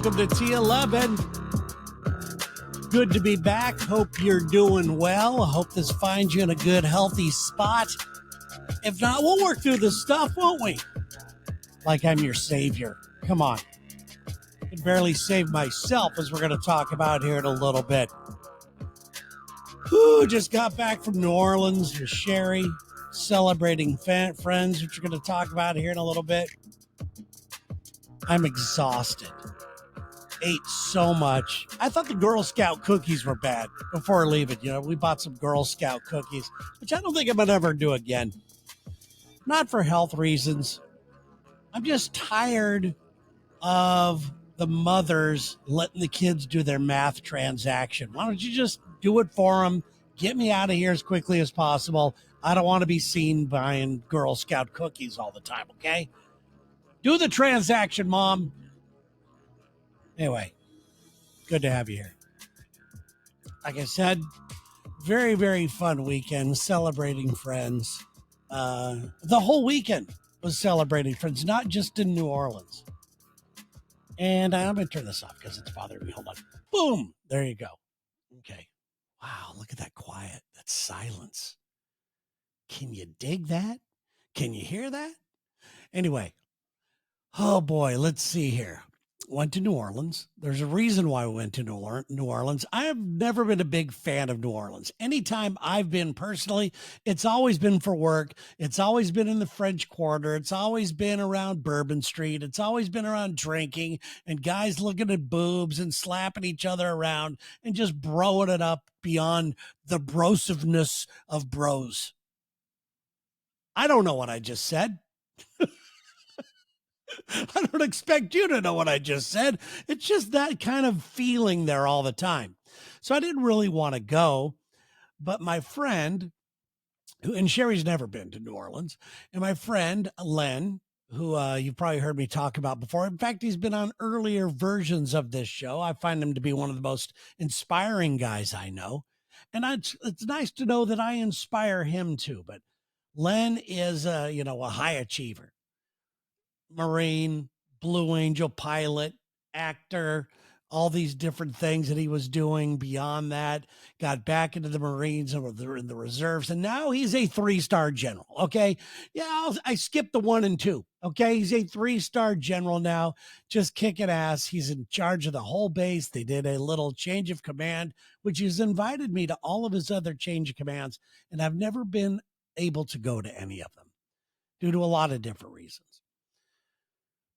Welcome to T11. Good to be back. Hope you're doing well. Hope this finds you in a good, healthy spot. If not, we'll work through this stuff, won't we? Like I'm your savior. Come on. I can barely save myself, as we're going to talk about here in a little bit. Just got back from New Orleans with Sherry, celebrating friends, which we're going to talk about here in a little bit. I'm exhausted. Ate so much. I thought the Girl Scout cookies were bad before leaving. We bought some Girl Scout cookies, which I don't think I'm going to ever do again. Not for health reasons. I'm just tired of the mothers letting the kids do their math transaction. Why don't you just do it for them? Get me out of here as quickly as possible. I don't want to be seen buying Girl Scout cookies all the time, okay? Do the transaction, Mom. Anyway, good to have you here. Like I said, very, very fun weekend celebrating friends. The whole weekend was celebrating friends, not just in New Orleans. And I'm going to turn this off because it's bothering me. Hold on. Boom. There you go. Okay. Wow, look at that quiet, that silence. Can you dig that? Can you hear that? Anyway, oh boy, let's see here. Went to New Orleans. There's a reason why we went to New Orleans. I have never been a big fan of New Orleans. Anytime I've been personally, it's always been for work. It's always been in the French Quarter. It's always been around Bourbon Street. It's always been around drinking and guys looking at boobs and slapping each other around and just broing it up beyond the brosiveness of bros. I don't know what I just said. I don't expect you to know what I just said. It's just that kind of feeling there all the time. So I didn't really want to go, but my friend, and Sherry's never been to New Orleans, and my friend, Len, who you've probably heard me talk about before. In fact, he's been on earlier versions of this show. I find him to be one of the most inspiring guys I know. And it's nice to know that I inspire him too. But Len is, a high achiever. Marine, Blue Angel pilot, actor, all these different things that he was doing beyond that, got back into the Marines and in the reserves. And now he's a 3-star general. Okay. Yeah. I skipped the 1 and 2. Okay. He's a 3-star general now, just kicking ass. He's in charge of the whole base. They did a little change of command, which has invited me to all of his other change of commands. And I've never been able to go to any of them due to a lot of different reasons.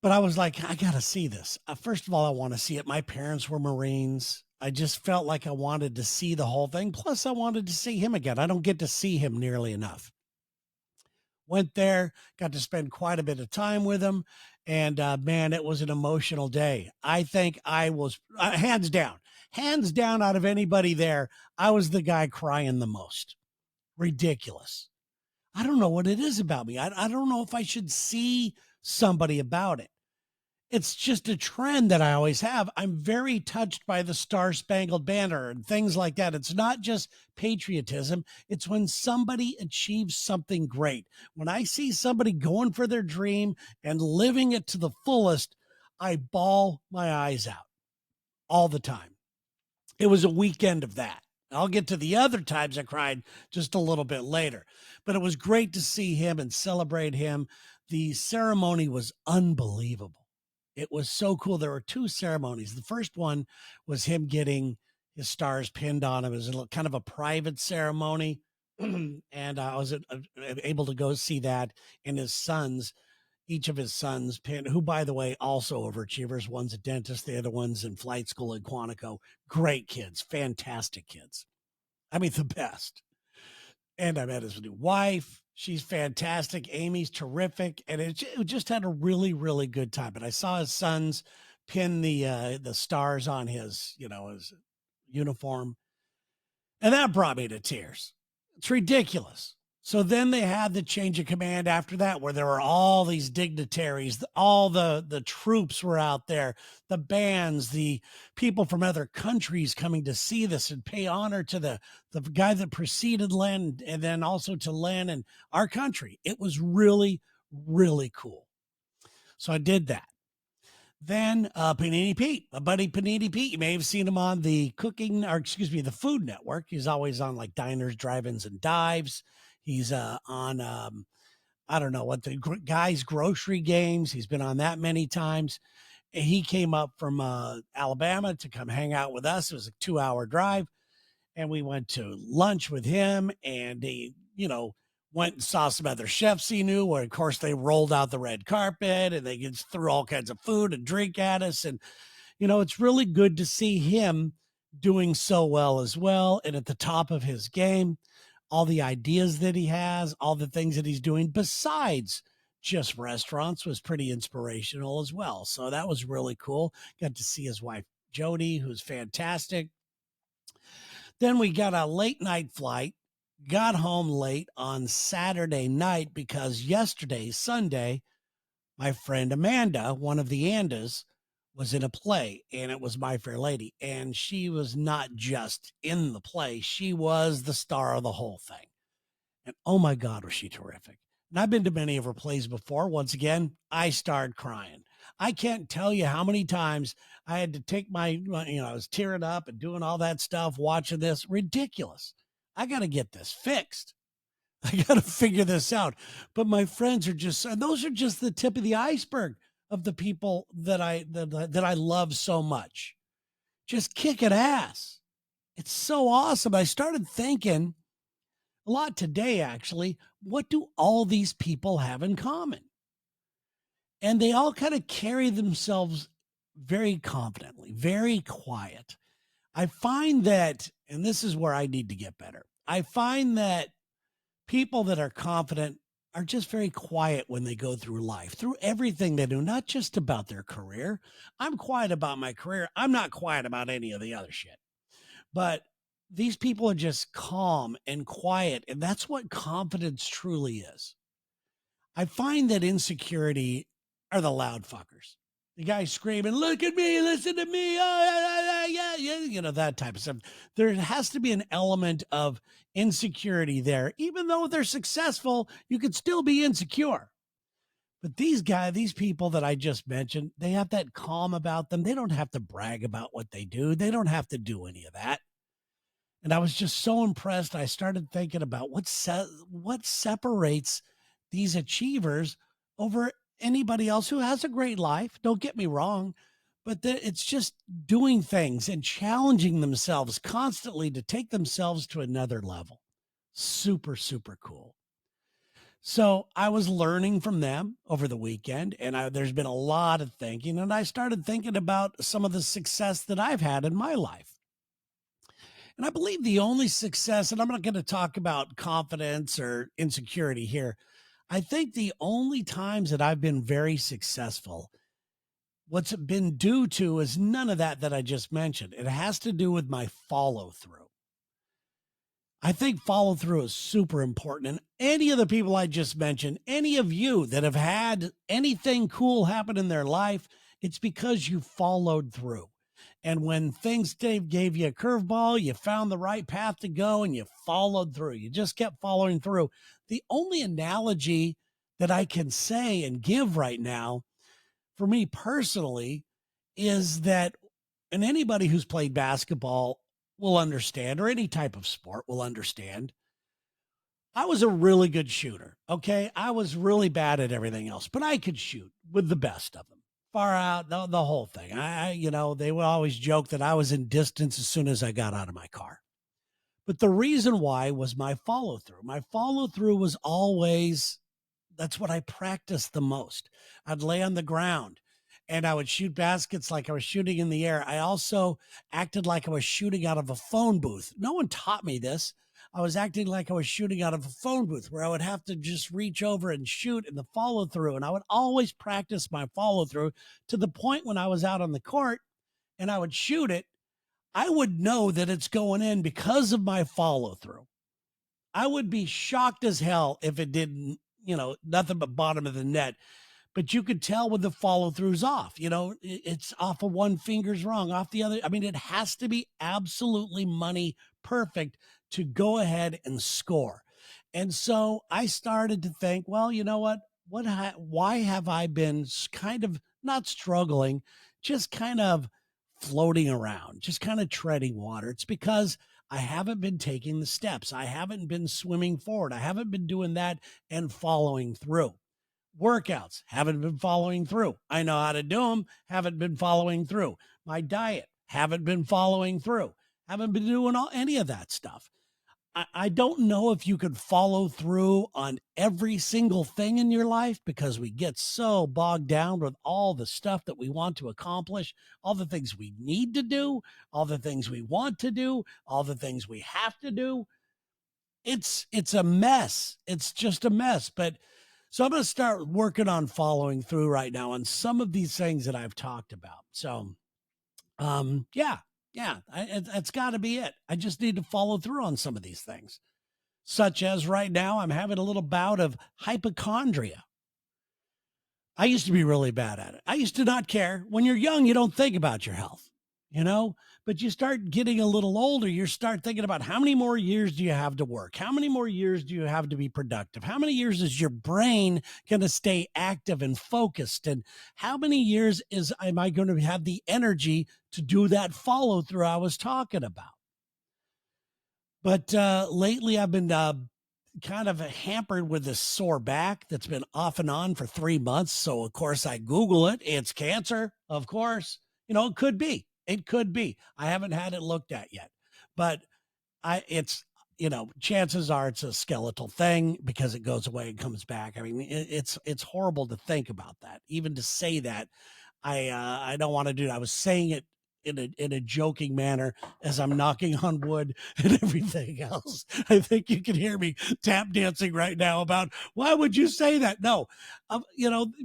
But I was like, I got to see this. First of all, I want to see it. My parents were Marines. I just felt like I wanted to see the whole thing. Plus, I wanted to see him again. I don't get to see him nearly enough. Went there, got to spend quite a bit of time with him. And man, it was an emotional day. I think I was, hands down out of anybody there, I was the guy crying the most. Ridiculous. I don't know what it is about me. I don't know if I should see somebody about it. It's just a trend that I always have. I'm very touched by the Star-Spangled Banner and things like that. It's not just patriotism. It's when somebody achieves something great. When I see somebody going for their dream and living it to the fullest, I bawl my eyes out all the time. It was a weekend of that. I'll get to the other times I cried just a little bit later, but it was great to see him and celebrate him. The ceremony was unbelievable. It was so cool. There were 2 ceremonies. The first one was him getting his stars pinned on him. It was kind of a private ceremony. And I was able to go see that. And his sons, each of his sons pinned, who, by the way, also overachievers. One's a dentist. The other one's in flight school at Quantico. Great kids, fantastic kids. I mean, the best. And I met his new wife. She's fantastic. Amy's terrific. And it just had a really, really good time. But I saw his sons pin the stars on his uniform. And that brought me to tears. It's ridiculous. So then they had the change of command after that, where there were all these dignitaries, all the troops were out there, the bands, the people from other countries coming to see this and pay honor to the guy that preceded Len, and then also to Len and our country. It was really, really cool. So I did that. Then Panini Pete, my buddy Panini Pete. You may have seen him on the cooking, or excuse me, the Food Network. He's always on like diners, drive-ins, and dives. He's on I don't know what the guys grocery games. He's been on that many times. And he came up from Alabama to come hang out with us. It was a 2 hour drive, and we went to lunch with him. And he, went and saw some other chefs he knew. Where of course they rolled out the red carpet and they just threw all kinds of food and drink at us. And it's really good to see him doing so well as well and at the top of his game. All the ideas that he has, all the things that he's doing besides just restaurants was pretty inspirational as well. So that was really cool. Got to see his wife, Jody, who's fantastic. Then we got a late night flight, got home late on Saturday night because yesterday, Sunday, my friend Amanda, one of the Andas, was in a play and it was My Fair Lady. And she was not just in the play, she was the star of the whole thing. And oh my God, was she terrific. And I've been to many of her plays before. Once again, I started crying. I can't tell you how many times I had to take I was tearing up and doing all that stuff, watching this. Ridiculous. I got to get this fixed. I got to figure this out. But my friends are and those are just the tip of the iceberg of the people that I love so much. Just kicking ass. It's so awesome. I started thinking a lot today, actually. What do all these people have in common? And they all kind of carry themselves very confidently, very quiet. I find that, and this is where I need to get better. I find that people that are confident are just very quiet when they go through life, through everything they do, not just about their career. I'm quiet about my career. I'm not quiet about any of the other shit. But these people are just calm and quiet. And that's what confidence truly is. I find that insecurity are the loud fuckers. The guy screaming, look at me, listen to me. Oh, yeah, yeah, yeah, that type of stuff. There has to be an element of insecurity there. Even though they're successful, you could still be insecure. But these people that I just mentioned, they have that calm about them. They don't have to brag about what they do. They don't have to do any of that. And I was just so impressed. I started thinking about what separates these achievers over anybody else who has a great life. Don't get me wrong, but it's just doing things and challenging themselves constantly to take themselves to another level. Super, super cool. So I was learning from them over the weekend, and there's been a lot of thinking, and I started thinking about some of the success that I've had in my life. And I believe the only success, and I'm not going to talk about confidence or insecurity here. I think the only times that I've been very successful, what's it been due to is none of that I just mentioned. It has to do with my follow through. I think follow through is super important. And any of the people I just mentioned, any of you that have had anything cool happen in their life, it's because you followed through. And when things gave you a curveball, you found the right path to go and you followed through. You just kept following through. The only analogy that I can say and give right now for me personally is that, and anybody who's played basketball will understand, or any type of sport will understand, I was a really good shooter. Okay. I was really bad at everything else, but I could shoot with the best of them. Far out, the whole thing. They would always joke that I was in distance as soon as I got out of my car. But the reason why was my follow through. My follow through was always, that's what I practiced the most. I'd lay on the ground and I would shoot baskets like I was shooting in the air. I also acted like I was shooting out of a phone booth. No one taught me this. I was acting like I was shooting out of a phone booth where I would have to just reach over and shoot in the follow through. And I would always practice my follow through to the point when I was out on the court and I would shoot it. I would know that it's going in because of my follow through. I would be shocked as hell if it didn't, nothing but bottom of the net. But you could tell when the follow through's off. It's off of one finger's wrong, off the other. I mean, it has to be absolutely money perfect to go ahead and score. And so I started to think, well, you know what? why have I been kind of not struggling, just kind of floating around, just kind of treading water? It's because I haven't been taking the steps. I haven't been swimming forward. I haven't been doing that and following through. Workouts, haven't been following through. I know how to do them, haven't been following through. My diet, haven't been following through. Haven't been doing any of that stuff. I don't know if you could follow through on every single thing in your life because we get so bogged down with all the stuff that we want to accomplish, all the things we need to do, all the things we want to do, all the things we have to do. It's a mess. It's just a mess. But so I'm going to start working on following through right now on some of these things that I've talked about. So, yeah, yeah, it's got to be it. I just need to follow through on some of these things, such as right now, I'm having a little bout of hypochondria. I used to be really bad at it. I used to not care. When you're young, you don't think about your health, you know, but you start getting a little older, you start thinking about how many more years do you have to work? How many more years do you have to be productive? How many years is your brain going to stay active and focused? And how many years am I going to have the energy to do that follow through I was talking about? But lately, I've been kind of hampered with this sore back that's been off and on for 3 months. So, of course, I Google it. It's cancer, of course. It could be. It could be. I haven't had it looked at yet, but it's, chances are it's a skeletal thing because it goes away and comes back. I mean, it's horrible to think about that, even to say that. I don't want to do it. I was saying it in a joking manner as I'm knocking on wood and everything else. I think you can hear me tap dancing right now about why would you say that? No,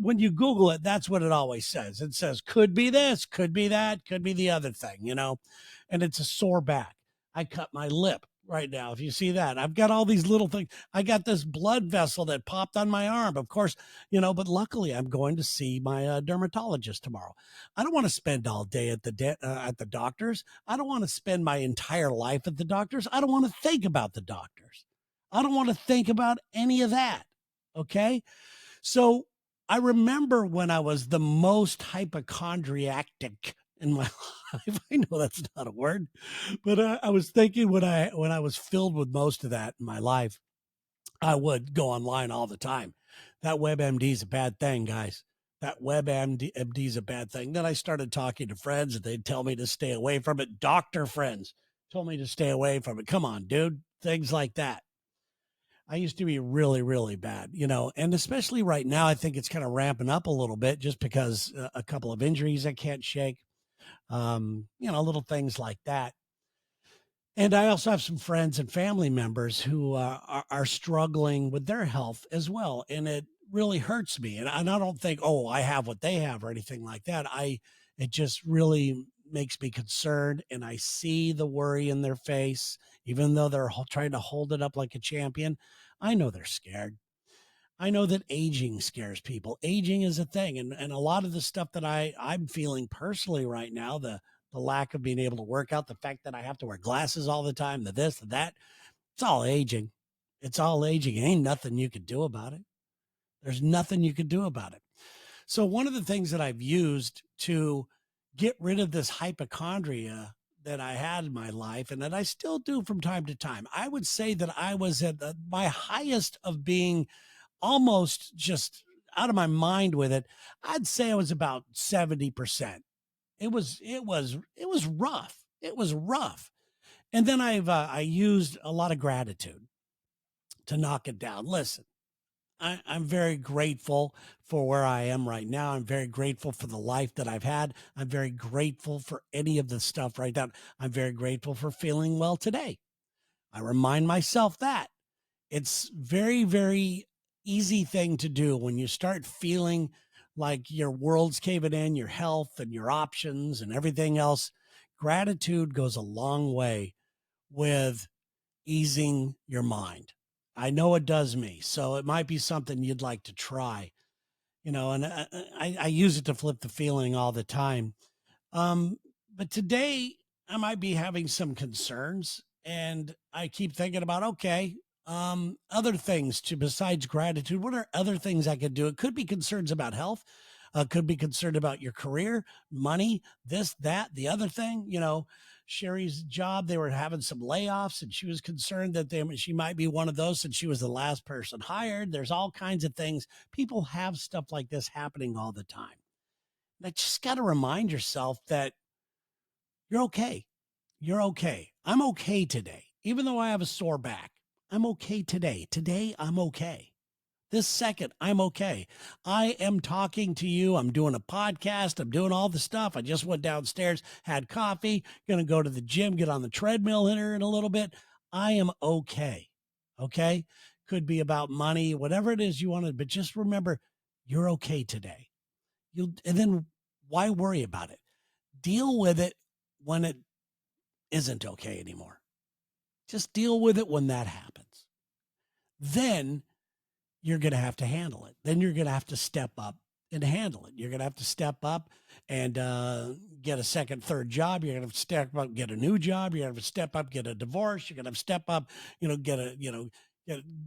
when you Google it, that's what it always says. It says could be this, could be that, could be the other thing, and it's a sore back. I cut my lip right now. If you see that, I've got all these little things. I got this blood vessel that popped on my arm. Of course, but luckily I'm going to see my dermatologist tomorrow. I don't want to spend all day at the doctors. I don't want to spend my entire life at the doctors. I don't want to think about the doctors. I don't want to think about any of that. Okay. So I remember when I was the most hypochondriac in my life. I know that's not a word, but I was thinking when I was filled with most of that in my life, I would go online all the time. That WebMD is a bad thing, guys. That WebMD is a bad thing. Then I started talking to friends and they'd tell me to stay away from it. Doctor friends told me to stay away from it. Come on, dude. Things like that. I used to be really, really bad, and especially right now, I think it's kind of ramping up a little bit just because a couple of injuries I can't shake, little things like that. And I also have some friends and family members who are struggling with their health as well. And it really hurts me. And I don't think, oh, I have what they have or anything like that. It just really makes me concerned. And I see the worry in their face, even though they're trying to hold it up like a champion. I know they're scared. I know that aging scares people. Aging is a thing. And a lot of the stuff that I'm feeling personally right now, the lack of being able to work out, the fact that I have to wear glasses all the time, the this, the that, it's all aging. It's all aging. Ain't nothing you could do about it. There's nothing you could do about it. So one of the things that I've used to get rid of this hypochondria that I had in my life and that I still do from time to time, I would say that I was at my highest of being almost just out of my mind with it. I'd say I was about 70%. It was rough. It was rough. And then I used a lot of gratitude to knock it down. Listen, I'm very grateful for where I am right now. I'm very grateful for the life that I've had. I'm very grateful for any of the stuff right now. I'm very grateful for feeling well today. I remind myself that. It's very, very easy thing to do when you start feeling like your world's caving in, your health and your options and everything else. Gratitude goes a long way with easing your mind. I know it does me. So it might be something you'd like to try, and I use it to flip the feeling all the time. Um, but today I might be having some concerns and I keep thinking about, okay, Other things to besides gratitude, what are other things I could do? It could be concerns about health, could be concerned about your career, money, this, that, the other thing. Sherry's job, they were having some layoffs, and she was concerned that she might be one of those since she was the last person hired. There's all kinds of things. People have stuff like this happening all the time. I just got to remind yourself that you're okay. You're okay. I'm okay today. Even though I have a sore back, I'm okay today. Today, I'm okay. This second, I'm okay. I am talking to you. I'm doing a podcast. I'm doing all the stuff. I just went downstairs, had coffee, going to go to the gym, get on the treadmill here in a little bit. I am okay. Okay. Could be about money, whatever it is you wanted, but just remember you're okay today. And then why worry about it? Deal with it when it isn't okay anymore. Just deal with it when that happens. Then you're going to have to handle it. Then you're going to have to step up and handle it. You're going to have to step up and get a second, third job. You're going to have to step up, get a new job. You're going to have to step up, get a divorce. You're going to have to step up,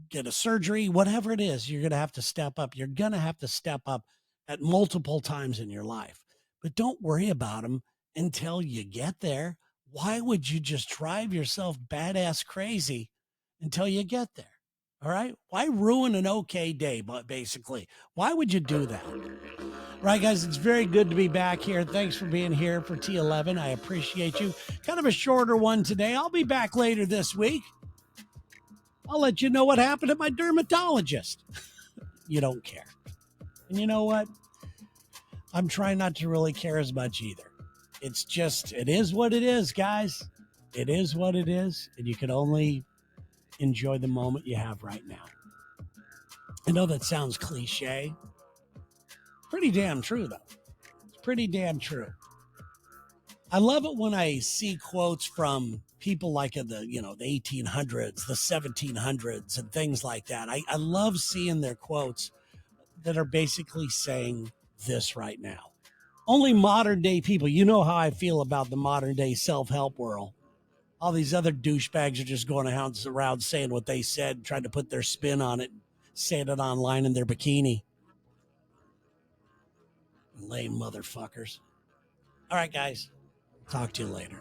get a surgery, whatever it is. You're going to have to step up. You're going to have to step up at multiple times in your life, but don't worry about them until you get there. Why would you just drive yourself badass crazy until you get there? All right. Why ruin an okay day, but basically, why would you do that? Right, guys, it's very good to be back here. Thanks for being here for T11. I appreciate you. Kind of a shorter one today. I'll be back later this week. I'll let you know what happened at my dermatologist. You don't care. And you know what? I'm trying not to really care as much either. It's just, it is what it is, guys. It is what it is. And you can only enjoy the moment you have right now. I know that sounds cliche. Pretty damn true, though. It's pretty damn true. I love it when I see quotes from people like in the 1800s, the 1700s, and things like that. I love seeing their quotes that are basically saying this right now. Only modern day people, you know how I feel about the modern day self-help world. All these other douchebags are just going around saying what they said, trying to put their spin on it, saying it online in their bikini. Lame motherfuckers. All right, guys. Talk to you later.